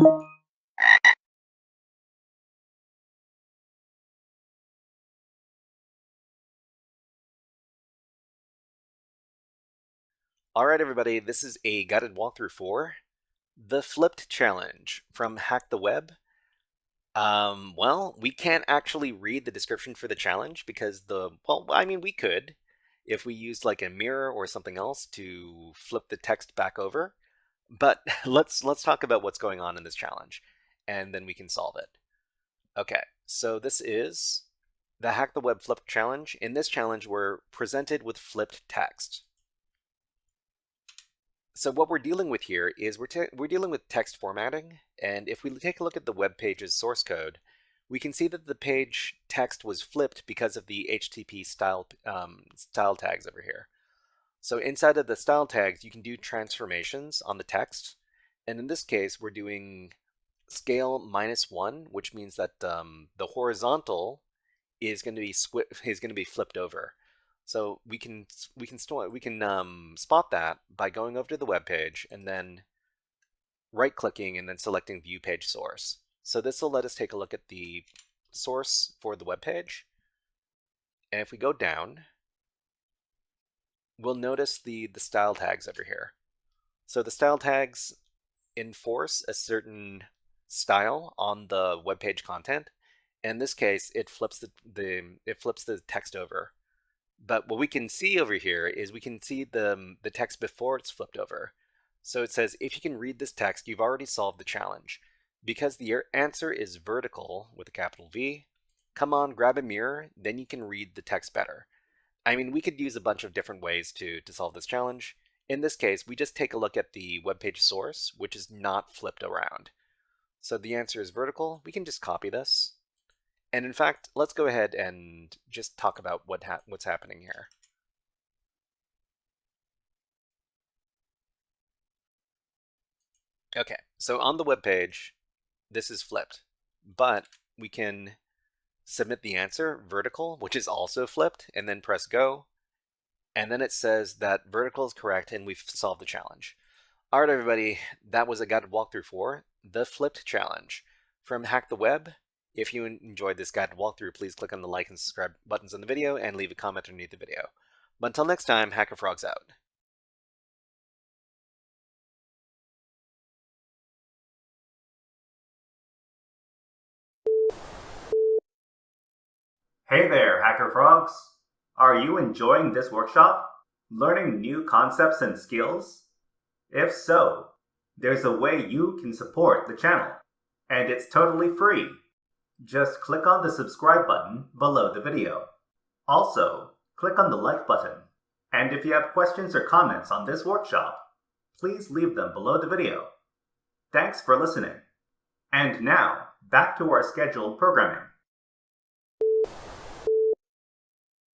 Alright everybody, this is a guided walkthrough for the Flipped Challenge from Hack the Web. Well, we can't actually read the description for the challenge because we could if we used like a mirror or something else to flip the text back over. But let's talk about what's going on in this challenge, and then we can solve it. Okay, so this is the Hack the Web Flipped Challenge. In this challenge, we're presented with flipped text. So what we're dealing with here is we're dealing with text formatting, and if we take a look at the web page's source code, we can see that the page text was flipped because of the HTTP style tags over here. So inside of the style tags, you can do transformations on the text, and in this case, we're doing scale -1, which means that the horizontal is going to be flipped over. So we can spot that by going over to the web page and then right-clicking and then selecting View Page Source. So this will let us take a look at the source for the web page. And if we go down, we'll notice the style tags over here. So the style tags enforce a certain style on the web page content. In this case, it flips the text over. But what we can see over here is we can see the text before it's flipped over. So it says, if you can read this text, you've already solved the challenge. Because the answer is vertical with a capital V, come on, grab a mirror, then you can read the text better. I mean, we could use a bunch of different ways to solve this challenge. In this case, we just take a look at the web page source, which is not flipped around. So the answer is vertical. We can just copy this. And in fact, let's go ahead and just talk about what's happening here. Okay, so on the web page, this is flipped, but we can submit the answer vertical, which is also flipped, and then press go. And then it says that vertical is correct and we've solved the challenge. All right, everybody, that was a guided walkthrough for the Flipped Challenge from Hack the Web. If you enjoyed this guided walkthrough, please click on the like and subscribe buttons on the video and leave a comment underneath the video. But until next time, HackerFrogs out. Hey there, HackerFrogs! Are you enjoying this workshop? Learning new concepts and skills? If so, there's a way you can support the channel, and it's totally free. Just click on the subscribe button below the video. Also, click on the like button. And if you have questions or comments on this workshop, please leave them below the video. Thanks for listening. And now, back to our scheduled programming.